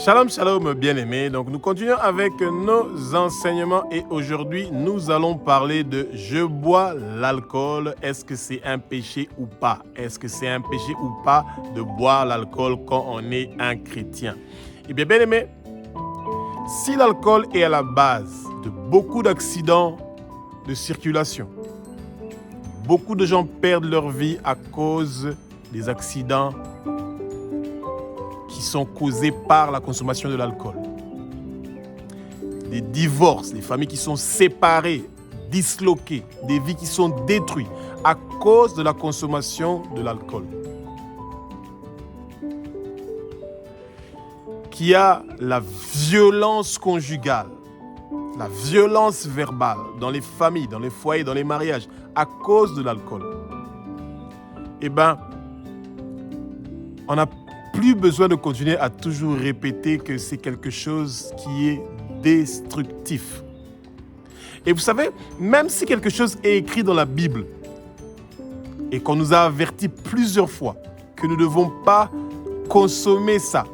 Shalom, shalom, bien-aimés. Donc, nous continuons avec nos enseignements et aujourd'hui, nous allons parler de « Je bois l'alcool, est-ce que c'est un péché ou pas ?» Est-ce que c'est un péché ou pas de boire l'alcool quand on est un chrétien? Eh bien, bien-aimés, si l'alcool est à la base de beaucoup d'accidents de circulation, beaucoup de gens perdent leur vie à cause des accidents qui sont causés par la consommation de l'alcool. Des divorces, des familles qui sont séparées, disloquées, des vies qui sont détruites à cause de la consommation de l'alcool. Qu'il y a la violence conjugale, la violence verbale dans les familles, dans les foyers, dans les mariages, à cause de l'alcool. Eh bien, on n'a plus besoin de continuer à toujours répéter que c'est quelque chose qui est destructif. Et vous savez, même si quelque chose est écrit dans la Bible et qu'on nous a averti plusieurs fois que nous ne devons pas consommer ça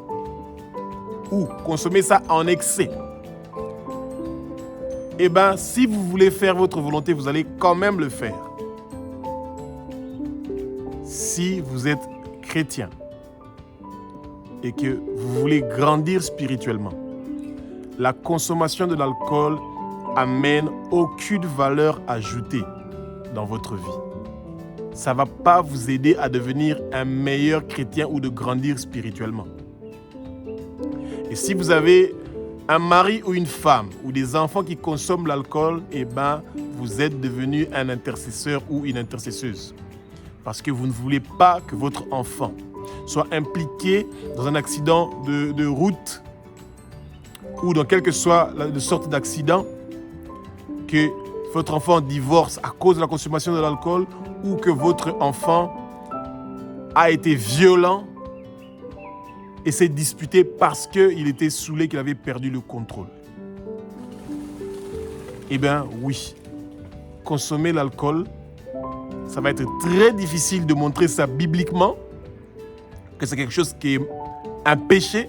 ou consommer ça en excès, eh bien, si vous voulez faire votre volonté, vous allez quand même le faire. Si vous êtes chrétien et que vous voulez grandir spirituellement, la consommation de l'alcool amène aucune valeur ajoutée dans votre vie. Ça ne va pas vous aider à devenir un meilleur chrétien ou de grandir spirituellement. Et si vous avez un mari ou une femme ou des enfants qui consomment l'alcool, eh bien, vous êtes devenu un intercesseur ou une intercesseuse. Parce que vous ne voulez pas que votre enfant soit impliqué dans un accident de route ou dans quelque soit la sorte d'accident, que votre enfant divorce à cause de la consommation de l'alcool ou que votre enfant a été violent et s'est disputé parce qu'il était saoulé, qu'il avait perdu le contrôle. Eh bien, oui, consommer l'alcool, ça va être très difficile de montrer ça bibliquement, que c'est quelque chose qui est un péché,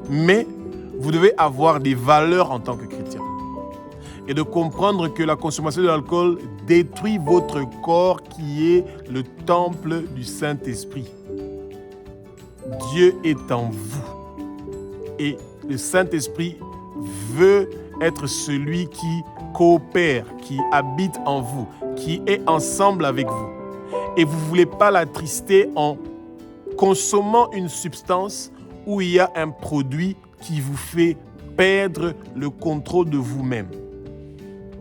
mais vous devez avoir des valeurs en tant que chrétien et de comprendre que la consommation de l'alcool détruit votre corps qui est le temple du Saint-Esprit. Dieu est en vous et le Saint-Esprit veut être celui qui coopère, qui habite en vous, qui est ensemble avec vous. Et vous ne voulez pas l'attrister en consommant une substance où il y a un produit qui vous fait perdre le contrôle de vous-même.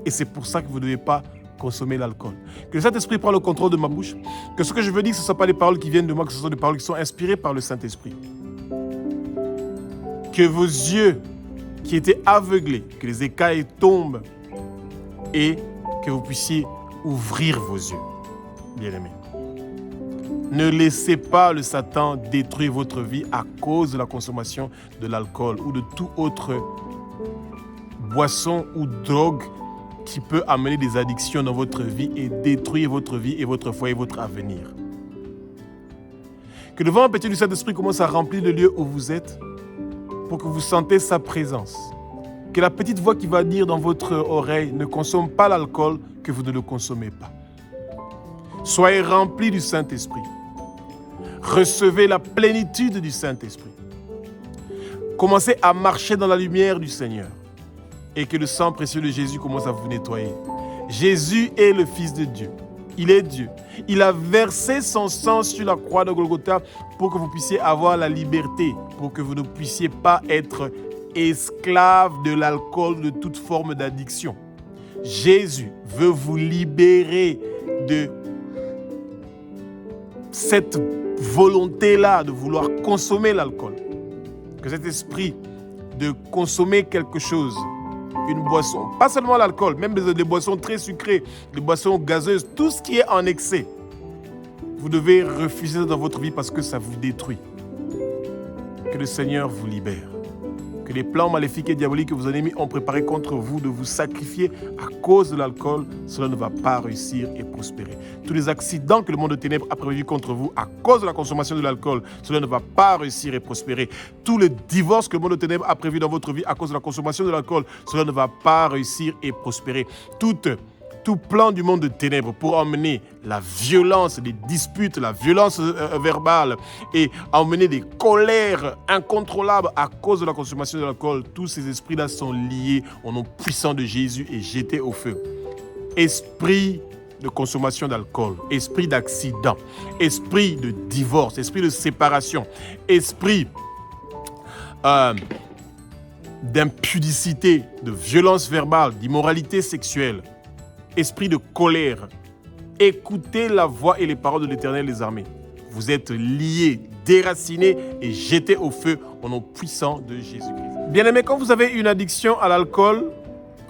Et c'est pour ça que vous ne devez pas consommer l'alcool. Que le Saint-Esprit prenne le contrôle de ma bouche, que ce que je veux dire, ce ne sont pas des paroles qui viennent de moi, que ce sont des paroles qui sont inspirées par le Saint-Esprit. Que vos yeux qui étaient aveuglés, que les écailles tombent et que vous puissiez ouvrir vos yeux, bien-aimés. Ne laissez pas le Satan détruire votre vie à cause de la consommation de l'alcool ou de toute autre boisson ou drogue qui peut amener des addictions dans votre vie et détruire votre vie et votre foi et votre avenir. Que le vent pété du Saint-Esprit commence à remplir le lieu où vous êtes pour que vous sentez sa présence. Que la petite voix qui va dire dans votre oreille « Ne consomme pas l'alcool », que vous ne le consommez pas. Soyez remplis du Saint-Esprit. Recevez la plénitude du Saint-Esprit. Commencez à marcher dans la lumière du Seigneur et que le sang précieux de Jésus commence à vous nettoyer. Jésus est le Fils de Dieu. Il est Dieu. Il a versé son sang sur la croix de Golgotha pour que vous puissiez avoir la liberté, pour que vous ne puissiez pas être esclave de l'alcool, de toute forme d'addiction. Jésus veut vous libérer de cette volonté-là de vouloir consommer l'alcool. Que cet esprit de consommer quelque chose, une boisson, pas seulement l'alcool, même des boissons très sucrées, des boissons gazeuses, tout ce qui est en excès, vous devez refuser dans votre vie parce que ça vous détruit. Que le Seigneur vous libère. Que que les plans maléfiques et diaboliques que vos ennemis ont préparés contre vous de vous sacrifier à cause de l'alcool, cela ne va pas réussir et prospérer. Tous les accidents que le monde de ténèbres a prévus contre vous à cause de la consommation de l'alcool, cela ne va pas réussir et prospérer. Tous les divorces que le monde de ténèbres a prévus dans votre vie à cause de la consommation de l'alcool, cela ne va pas réussir et prospérer. Tout plan du monde de ténèbres pour emmener la violence, les disputes, la violence verbale et emmener des colères incontrôlables à cause de la consommation de l'alcool, tous ces esprits-là sont liés au nom puissant de Jésus et jetés au feu. Esprit de consommation d'alcool, esprit d'accident, esprit de divorce, esprit de séparation, esprit d'impudicité, de violence verbale, d'immoralité sexuelle, esprit de colère, écoutez la voix et les paroles de l'Éternel des armées. Vous êtes liés, déracinés et jetés au feu au nom puissant de Jésus-Christ. Bien-aimés, quand vous avez une addiction à l'alcool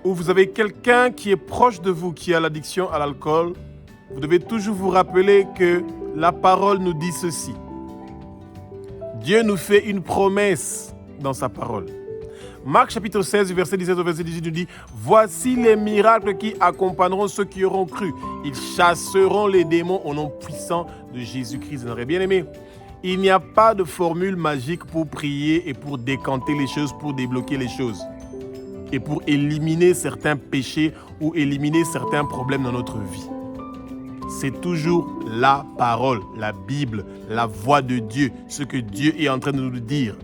ou vous avez quelqu'un qui est proche de vous qui a l'addiction à l'alcool, vous devez toujours vous rappeler que la parole nous dit ceci. Dieu nous fait une promesse dans sa parole. Marc chapitre 16, verset 17 au verset 18 nous dit « Voici les miracles qui accompagneront ceux qui auront cru. Ils chasseront les démons au nom puissant de Jésus-Christ. » Bien-aimés, il n'y a pas de formule magique pour prier et pour décanter les choses, pour débloquer les choses et pour éliminer certains péchés ou éliminer certains problèmes dans notre vie. C'est toujours la parole, la Bible, la voix de Dieu, ce que Dieu est en train de nous dire.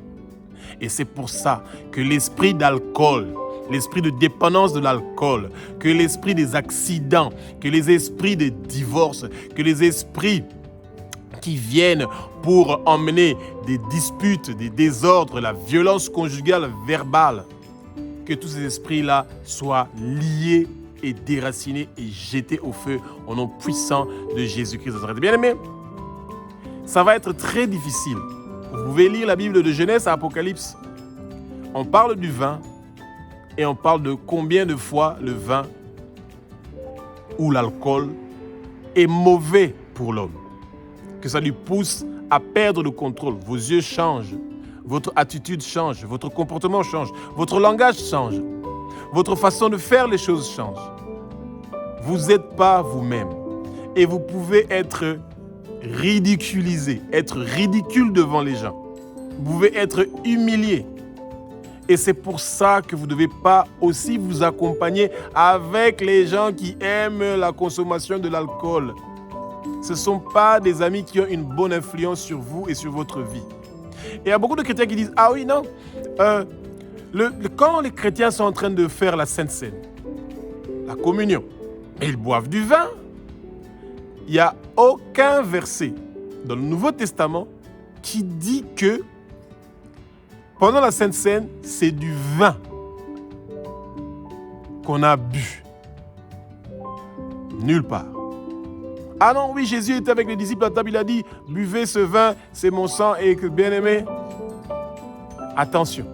Et c'est pour ça que l'esprit d'alcool, l'esprit de dépendance de l'alcool, que l'esprit des accidents, que les esprits de divorce, que les esprits qui viennent pour emmener des disputes, des désordres, la violence conjugale verbale, que tous ces esprits-là soient liés et déracinés et jetés au feu au nom puissant de Jésus-Christ. Bien-aimés, ça va être très difficile. Vous pouvez lire la Bible de Genèse à Apocalypse. On parle du vin et on parle de combien de fois le vin ou l'alcool est mauvais pour l'homme. Que ça lui pousse à perdre le contrôle. Vos yeux changent, votre attitude change, votre comportement change, votre langage change, votre façon de faire les choses change. Vous n'êtes pas vous-même et vous pouvez être ridiculisé, être ridicule devant les gens. Vous pouvez être humilié. Et c'est pour ça que vous ne devez pas aussi vous accompagner avec les gens qui aiment la consommation de l'alcool. Ce ne sont pas des amis qui ont une bonne influence sur vous et sur votre vie. Et il y a beaucoup de chrétiens qui disent « Ah oui, non, quand les chrétiens sont en train de faire la Sainte Seine, la communion, et ils boivent du vin, il n'y a aucun verset dans le Nouveau Testament qui dit que pendant la Sainte Seine, c'est du vin qu'on a bu. Nulle part. Ah non, oui, Jésus était avec les disciples à table, il a dit « Buvez ce vin, c'est mon sang et que bien-aimé. » Attention,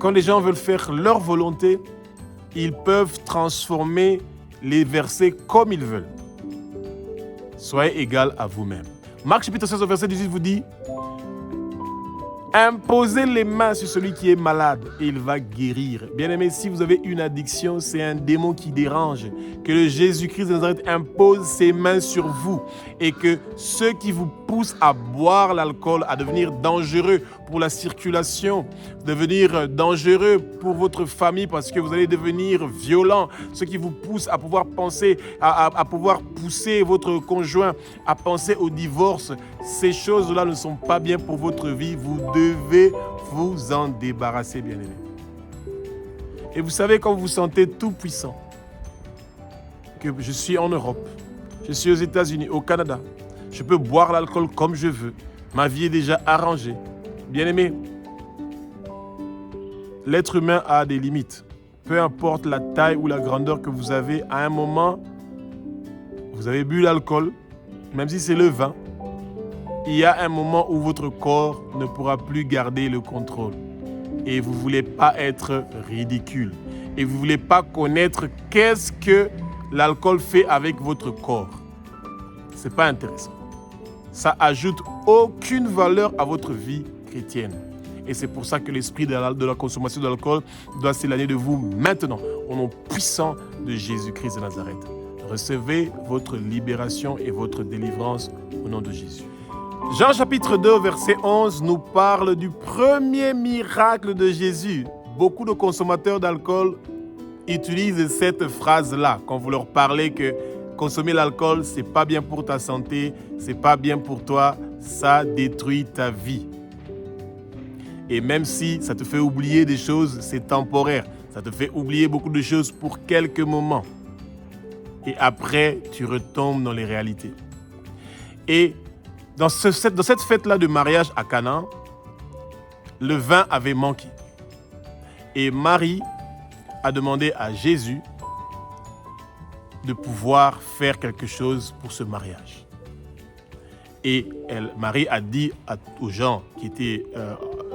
quand les gens veulent faire leur volonté, ils peuvent transformer les versets comme ils veulent. Soyez égal à vous-même. Marc chapitre 16, verset 18 vous dit « Imposez les mains sur celui qui est malade et il va guérir. » Bien-aimés, si vous avez une addiction, c'est un démon qui dérange. Que le Jésus-Christ de Nazareth impose ses mains sur vous et que ceux qui vous poussent à boire l'alcool, à devenir dangereux pour la circulation, devenir dangereux pour votre famille parce que vous allez devenir violent, ceux qui vous poussent à pouvoir penser, à pouvoir pousser votre conjoint à penser au divorce, ces choses-là ne sont pas bien pour votre vie. Vous devez vous en débarrasser, bien-aimés. Et vous savez, quand vous vous sentez tout puissant, que je suis en Europe, je suis aux États-Unis, au Canada, je peux boire l'alcool comme je veux, ma vie est déjà arrangée. Bien-aimés, l'être humain a des limites. Peu importe la taille ou la grandeur que vous avez, à un moment, vous avez bu l'alcool, même si c'est le vin, il y a un moment où votre corps ne pourra plus garder le contrôle. Et vous ne voulez pas être ridicule. Et vous ne voulez pas connaître qu'est-ce que l'alcool fait avec votre corps. Ce n'est pas intéressant. Ça ajoute aucune valeur à votre vie chrétienne. Et c'est pour ça que l'esprit de la consommation de l'alcool doit s'éloigner de vous maintenant, au nom puissant de Jésus-Christ de Nazareth. Recevez votre libération et votre délivrance au nom de Jésus. Jean chapitre 2, verset 11 nous parle du premier miracle de Jésus. Beaucoup de consommateurs d'alcool utilisent cette phrase-là quand vous leur parlez que consommer l'alcool, c'est pas bien pour ta santé, c'est pas bien pour toi, ça détruit ta vie. Et même si ça te fait oublier des choses, c'est temporaire. Ça te fait oublier beaucoup de choses pour quelques moments. Et après, tu retombes dans les réalités. Et dans cette fête-là de mariage à Cana, le vin avait manqué. Et Marie a demandé à Jésus de pouvoir faire quelque chose pour ce mariage. Et Marie a dit aux gens qui étaient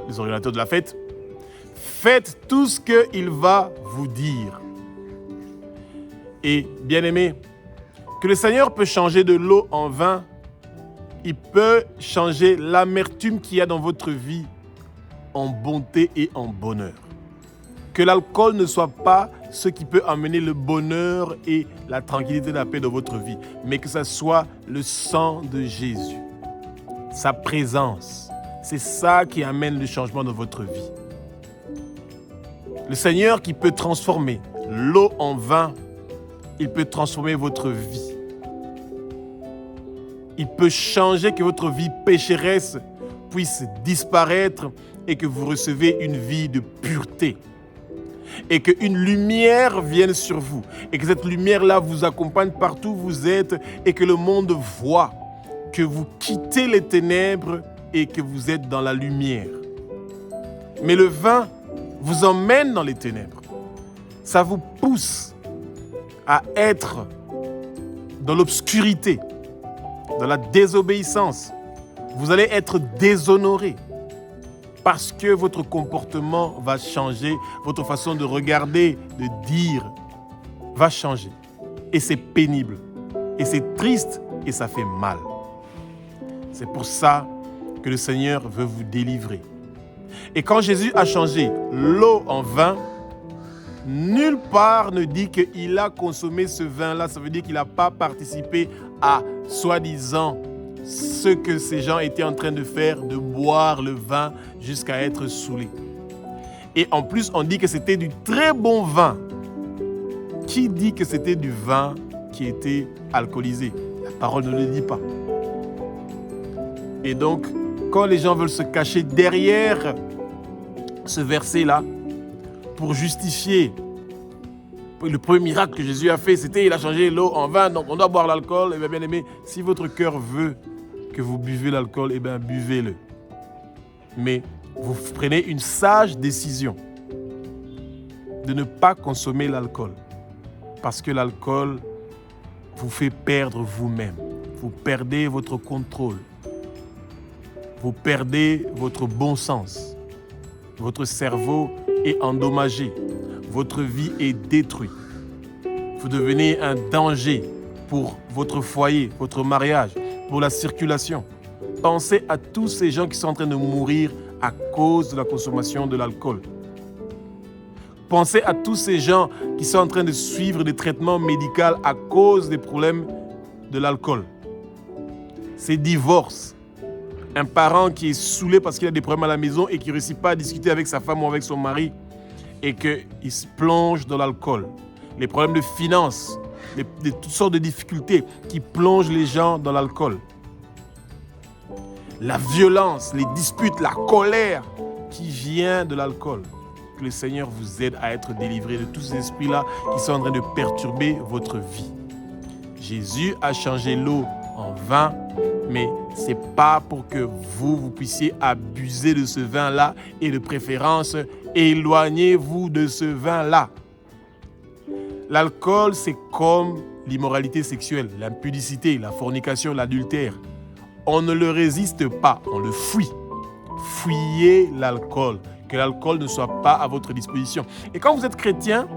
les organisateurs de la fête, « Faites tout ce qu'il va vous dire. » Et bien aimé, que le Seigneur peut changer de l'eau en vin, il peut changer l'amertume qu'il y a dans votre vie en bonté et en bonheur. Que l'alcool ne soit pas ce qui peut amener le bonheur et la tranquillité et la paix dans votre vie, mais que ce soit le sang de Jésus, sa présence. C'est ça qui amène le changement dans votre vie. Le Seigneur qui peut transformer l'eau en vin, il peut transformer votre vie. Il peut changer que votre vie pécheresse puisse disparaître et que vous recevez une vie de pureté. Et qu'une lumière vienne sur vous. Et que cette lumière-là vous accompagne partout où vous êtes et que le monde voit que vous quittez les ténèbres et que vous êtes dans la lumière. Mais le vin vous emmène dans les ténèbres. Ça vous pousse à être dans l'obscurité, dans la désobéissance. Vous allez être déshonoré parce que votre comportement va changer, votre façon de regarder, de dire va changer. Et c'est pénible, et c'est triste, et ça fait mal. C'est pour ça que le Seigneur veut vous délivrer. Et quand Jésus a changé l'eau en vin, nulle part ne dit qu'il a consommé ce vin-là. Ça veut dire qu'il n'a pas participé à, soi-disant, ce que ces gens étaient en train de faire, de boire le vin jusqu'à être saoulés. Et en plus, on dit que c'était du très bon vin. Qui dit que c'était du vin qui était alcoolisé? La parole ne le dit pas. Et donc, quand les gens veulent se cacher derrière ce verset-là, pour justifier le premier miracle que Jésus a fait, c'était il a changé l'eau en vin, donc on doit boire l'alcool. Et bien aimé, si votre cœur veut que vous buvez l'alcool, eh bien buvez-le. Mais vous prenez une sage décision de ne pas consommer l'alcool. Parce que l'alcool vous fait perdre vous-même. Vous perdez votre contrôle. Vous perdez votre bon sens. Votre cerveau est endommagé. Votre vie est détruite. Vous devenez un danger pour votre foyer, votre mariage, pour la circulation. Pensez à tous ces gens qui sont en train de mourir à cause de la consommation de l'alcool. Pensez à tous ces gens qui sont en train de suivre des traitements médicaux à cause des problèmes de l'alcool. Ces divorces. Un parent qui est saoulé parce qu'il a des problèmes à la maison et qui ne réussit pas à discuter avec sa femme ou avec son mari et qu'il se plonge dans l'alcool. Les problèmes de finances, toutes sortes de difficultés qui plongent les gens dans l'alcool. La violence, les disputes, la colère qui vient de l'alcool. Que le Seigneur vous aide à être délivré de tous ces esprits-là qui sont en train de perturber votre vie. Jésus a changé l'eau en vin, mais ce n'est pas pour que vous puissiez abuser de ce vin-là et de préférence, éloignez-vous de ce vin-là. L'alcool, c'est comme l'immoralité sexuelle, l'impudicité, la fornication, l'adultère. On ne le résiste pas, on le fuit. Fuyez l'alcool, que l'alcool ne soit pas à votre disposition. Et quand vous êtes chrétien,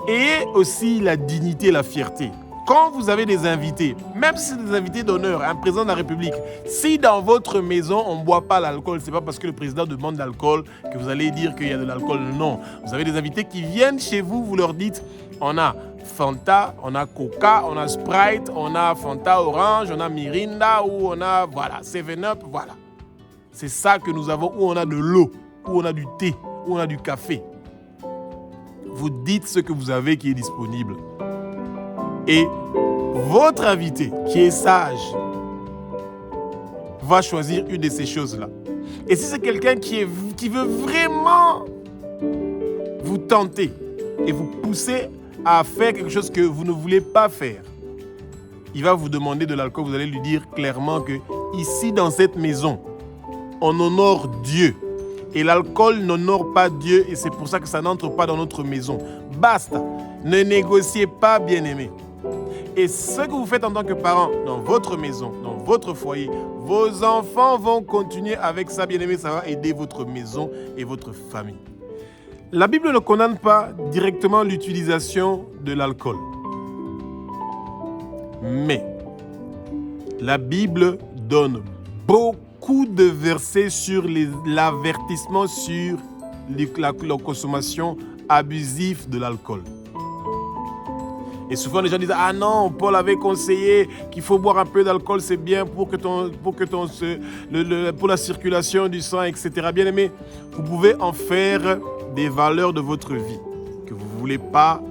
ayez aussi la dignité et la fierté. quand vous avez des invités, même si c'est des invités d'honneur, un président de la République, si dans votre maison on ne boit pas l'alcool, ce n'est pas parce que le président demande de l'alcool que vous allez dire qu'il y a de l'alcool. Non, vous avez des invités qui viennent chez vous, vous leur dites, on a Fanta, on a Coca, on a Sprite, on a Fanta Orange, on a Mirinda, ou on a, voilà, 7-Up, voilà. C'est ça que nous avons, où on a de l'eau, où on a du thé, où on a du café. Vous dites ce que vous avez qui est disponible. Et votre invité, qui est sage, va choisir une de ces choses-là. Et si c'est quelqu'un qui veut vraiment vous tenter et vous pousser à faire quelque chose que vous ne voulez pas faire, il va vous demander de l'alcool. Vous allez lui dire clairement que ici, dans cette maison, on honore Dieu. Et l'alcool n'honore pas Dieu et c'est pour ça que ça n'entre pas dans notre maison. Basta. Ne négociez pas, bien-aimés. Et ce que vous faites en tant que parent dans votre maison, dans votre foyer, vos enfants vont continuer avec ça, bien-aimés. Ça va aider votre maison et votre famille. La Bible ne condamne pas directement l'utilisation de l'alcool. Mais la Bible donne beaucoup de versets sur l'avertissement sur la consommation abusive de l'alcool. Et souvent les gens disent « Ah non, Paul avait conseillé qu'il faut boire un peu d'alcool, c'est bien pour la circulation du sang, etc. » Bien aimé, vous pouvez en faire des valeurs de votre vie. Que vous ne voulez pas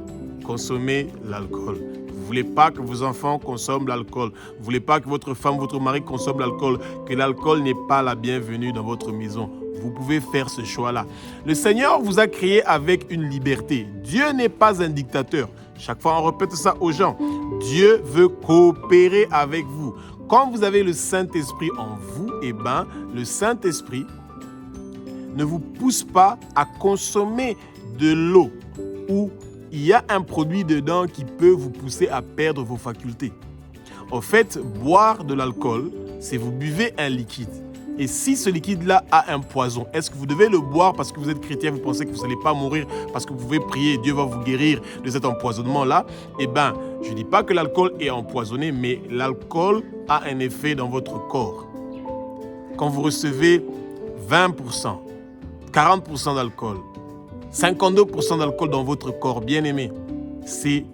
consommer l'alcool. Vous ne voulez pas que vos enfants consomment l'alcool. Vous ne voulez pas que votre femme, votre mari consomme l'alcool. Que l'alcool n'est pas la bienvenue dans votre maison. Vous pouvez faire ce choix-là. Le Seigneur vous a créé avec une liberté. Dieu n'est pas un dictateur. Chaque fois, on répète ça aux gens. Dieu veut coopérer avec vous. Quand vous avez le Saint-Esprit en vous, le Saint-Esprit ne vous pousse pas à consommer de l'eau où il y a un produit dedans qui peut vous pousser à perdre vos facultés. En fait, boire de l'alcool, c'est vous buvez un liquide. Et si ce liquide-là a un poison, est-ce que vous devez le boire parce que vous êtes chrétien, vous pensez que vous n'allez pas mourir parce que vous pouvez prier, Dieu va vous guérir de cet empoisonnement-là? Je ne dis pas que l'alcool est empoisonné, mais l'alcool a un effet dans votre corps. Quand vous recevez 20%, 40% d'alcool, 52% d'alcool dans votre corps, bien aimé, c'est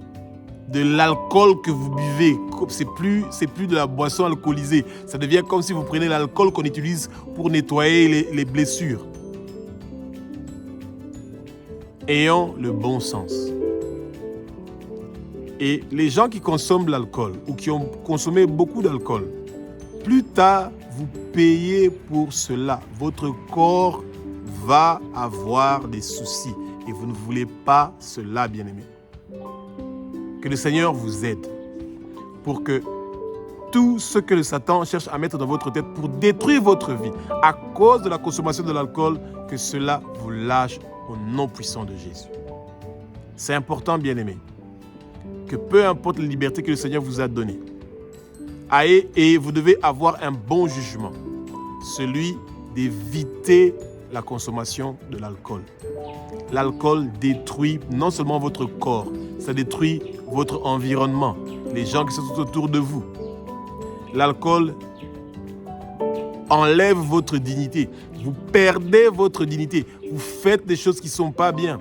de l'alcool que vous buvez. C'est plus de la boisson alcoolisée. Ça devient comme si vous prenez l'alcool qu'on utilise pour nettoyer les blessures. Ayons le bon sens. Et les gens qui consomment l'alcool ou qui ont consommé beaucoup d'alcool, plus tard, vous payez pour cela. Votre corps va avoir des soucis et vous ne voulez pas cela, bien-aimé. Que le Seigneur vous aide pour que tout ce que le Satan cherche à mettre dans votre tête pour détruire votre vie à cause de la consommation de l'alcool, que cela vous lâche au nom puissant de Jésus. C'est important, bien-aimé, que peu importe la liberté que le Seigneur vous a donnée, et vous devez avoir un bon jugement, celui d'éviter la consommation de l'alcool. L'alcool détruit non seulement votre corps, ça détruit votre environnement, les gens qui sont tout autour de vous. L'alcool enlève votre dignité. Vous perdez votre dignité. Vous faites des choses qui ne sont pas bien.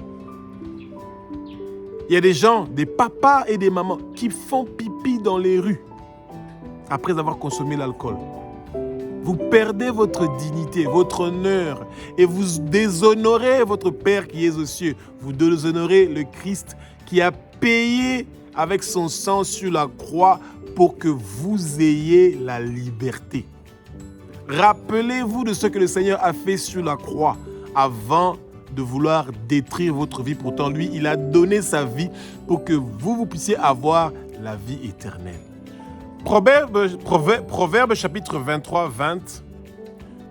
Il y a des gens, des papas et des mamans qui font pipi dans les rues après avoir consommé l'alcool. Vous perdez votre dignité, votre honneur et vous déshonorez votre Père qui est aux cieux. Vous déshonorez le Christ qui a payé avec son sang sur la croix pour que vous ayez la liberté. Rappelez-vous de ce que le Seigneur a fait sur la croix avant de vouloir détruire votre vie. Pourtant, lui, il a donné sa vie pour que vous puissiez avoir la vie éternelle. Proverbe chapitre 23, 20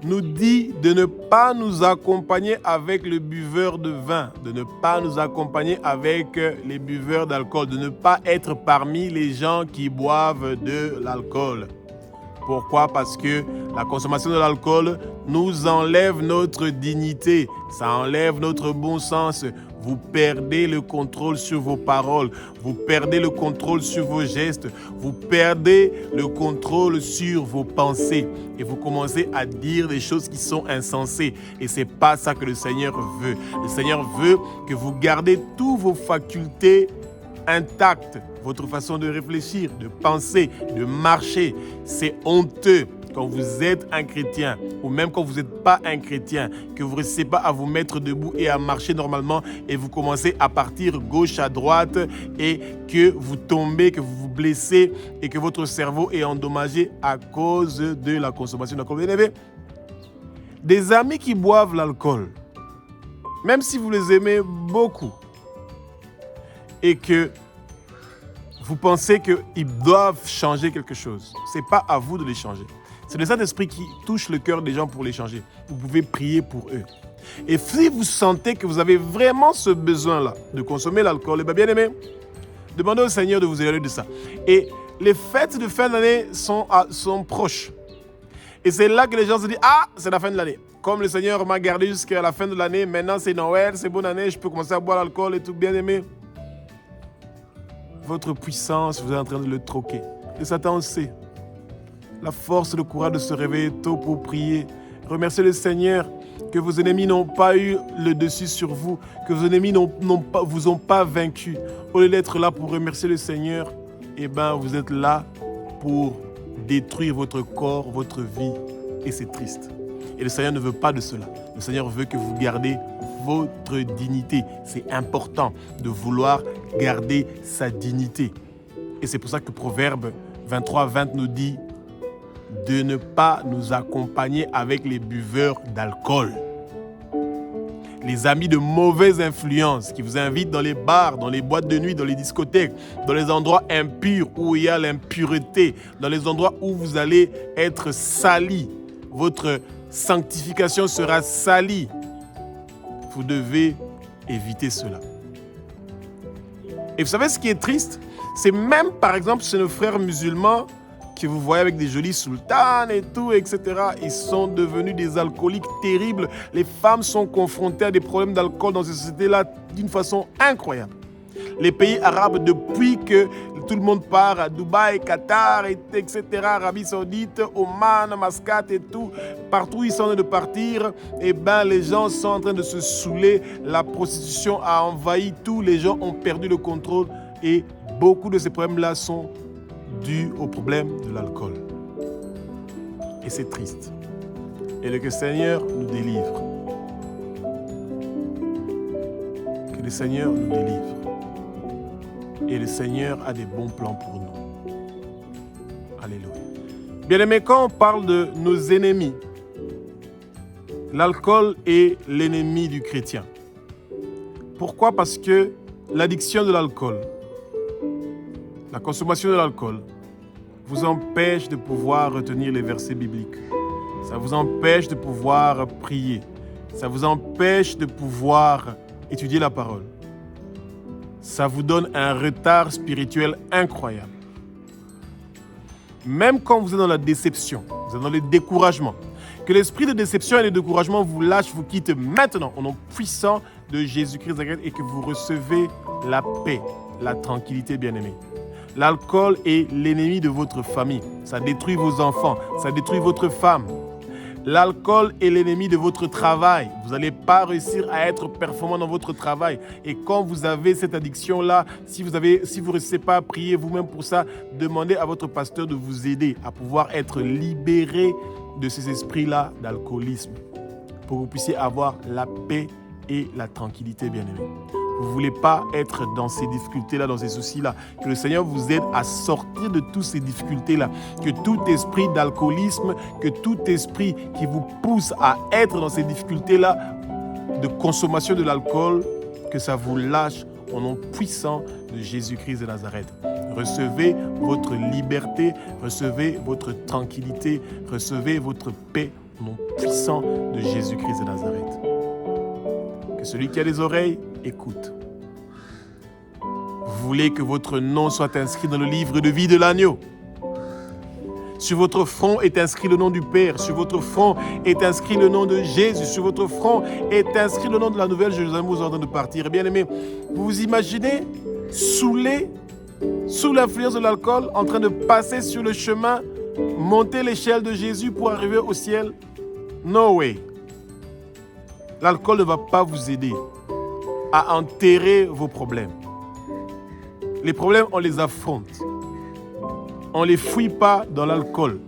nous dit de ne pas nous accompagner avec le buveur de vin, de ne pas nous accompagner avec les buveurs d'alcool, de ne pas être parmi les gens qui boivent de l'alcool. Pourquoi? Parce que la consommation de l'alcool nous enlève notre dignité, ça enlève notre bon sens. vous perdez le contrôle sur vos paroles, vous perdez le contrôle sur vos gestes, vous perdez le contrôle sur vos pensées et vous commencez à dire des choses qui sont insensées. Et ce n'est pas ça que le Seigneur veut. Le Seigneur veut que vous gardez toutes vos facultés intactes, votre façon de réfléchir, de penser, de marcher. C'est honteux quand vous êtes un chrétien ou même quand vous n'êtes pas un chrétien, que vous ne réussissez pas à vous mettre debout et à marcher normalement et vous commencez à partir gauche à droite et que vous tombez, que vous vous blessez et que votre cerveau est endommagé à cause de la consommation d'alcool. Vous avez des amis qui boivent l'alcool, même si vous les aimez beaucoup et que vous pensez qu'ils doivent changer quelque chose, ce n'est pas à vous de les changer. C'est le Saint-Esprit qui touche le cœur des gens pour les changer. Vous pouvez prier pour eux. Et si vous sentez que vous avez vraiment ce besoin-là de consommer l'alcool, bien aimé, demandez au Seigneur de vous éloigner de ça. Et les fêtes de fin d'année sont proches. Et c'est là que les gens se disent, ah, c'est la fin de l'année. Comme le Seigneur m'a gardé jusqu'à la fin de l'année, maintenant c'est Noël, c'est bonne année, je peux commencer à boire l'alcool et tout, bien aimé. Votre puissance, vous êtes en train de le troquer. Et Satan sait. La force, le courage de se réveiller tôt pour prier. Remerciez le Seigneur que vos ennemis n'ont pas eu le dessus sur vous, que vos ennemis vous ont pas vaincu. Au lieu d'être là pour remercier le Seigneur, vous êtes là pour détruire votre corps, votre vie. Et c'est triste. Et le Seigneur ne veut pas de cela. Le Seigneur veut que vous gardez votre dignité. C'est important de vouloir garder sa dignité. Et c'est pour ça que Proverbe 23-20 nous dit de ne pas nous accompagner avec les buveurs d'alcool. Les amis de mauvaise influence qui vous invitent dans les bars, dans les boîtes de nuit, dans les discothèques, dans les endroits impurs où il y a l'impureté, dans les endroits où vous allez être salis. Votre sanctification sera salie. Vous devez éviter cela. Et vous savez ce qui est triste? C'est même, par exemple, chez nos frères musulmans que vous voyez avec des jolies sultanes et tout, etc. Ils sont devenus des alcooliques terribles. Les femmes sont confrontées à des problèmes d'alcool dans ces sociétés-là d'une façon incroyable. Les pays arabes, depuis que tout le monde part à Dubaï, Qatar, etc., Arabie Saoudite, Oman, Mascate et tout, partout où ils sont en train de partir, les gens sont en train de se saouler. La prostitution a envahi tout. Les gens ont perdu le contrôle et beaucoup de ces problèmes-là sont dus au problème de l'alcool. Et c'est triste. Et que le Seigneur nous délivre. Que le Seigneur nous délivre. Et le Seigneur a des bons plans pour nous. Alléluia. Bien-aimés, quand on parle de nos ennemis, l'alcool est l'ennemi du chrétien. Pourquoi? Parce que l'addiction de l'alcool, la consommation de l'alcool vous empêche de pouvoir retenir les versets bibliques. Ça vous empêche de pouvoir prier. Ça vous empêche de pouvoir étudier la parole. Ça vous donne un retard spirituel incroyable. Même quand vous êtes dans la déception, vous êtes dans le découragement, que l'esprit de déception et de découragement vous lâche, vous quitte maintenant au nom puissant de Jésus-Christ et que vous recevez la paix, la tranquillité, bien-aimés. L'alcool est l'ennemi de votre famille. Ça détruit vos enfants, ça détruit votre femme. L'alcool est l'ennemi de votre travail. Vous n'allez pas réussir à être performant dans votre travail. Et quand vous avez cette addiction-là, si vous ne réussissez pas à prier vous-même pour ça, demandez à votre pasteur de vous aider à pouvoir être libéré de ces esprits-là d'alcoolisme pour que vous puissiez avoir la paix et la tranquillité, bien-aimés. Vous ne voulez pas être dans ces difficultés-là, dans ces soucis-là. Que le Seigneur vous aide à sortir de toutes ces difficultés-là. Que tout esprit d'alcoolisme, que tout esprit qui vous pousse à être dans ces difficultés-là de consommation de l'alcool, que ça vous lâche au nom puissant de Jésus-Christ de Nazareth. Recevez votre liberté, recevez votre tranquillité, recevez votre paix au nom puissant de Jésus-Christ de Nazareth. Que celui qui a des oreilles, écoute. Vous voulez que votre nom soit inscrit dans le livre de vie de l'agneau. Sur votre front est inscrit le nom du Père. Sur votre front est inscrit le nom de Jésus. Sur votre front est inscrit le nom de la Nouvelle Jérusalem où vous êtes en train de partir. Bien aimé, vous vous imaginez saoulé, sous l'influence de l'alcool, en train de passer sur le chemin, monter l'échelle de Jésus pour arriver au ciel? No way. L'alcool ne va pas vous aider à enterrer vos problèmes. Les problèmes, on les affronte. On ne les fouille pas dans l'alcool.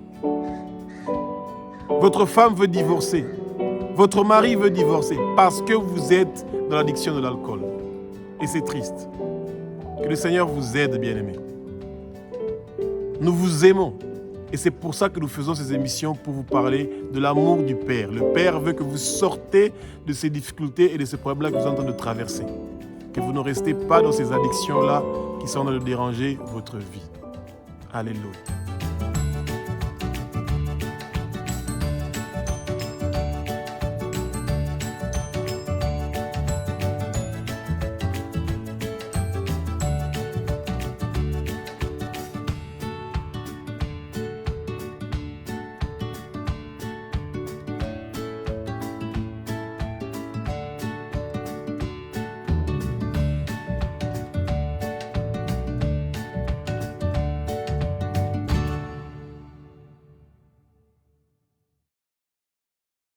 Votre femme veut divorcer. Votre mari veut divorcer parce que vous êtes dans l'addiction de l'alcool. Et c'est triste. Que le Seigneur vous aide, bien-aimés. Nous vous aimons. Et c'est pour ça que nous faisons ces émissions, pour vous parler de l'amour du Père. Le Père veut que vous sortez de ces difficultés et de ces problèmes-là que vous êtes en train de traverser. Que vous ne restez pas dans ces addictions-là qui sont en train de déranger votre vie. Alléluia.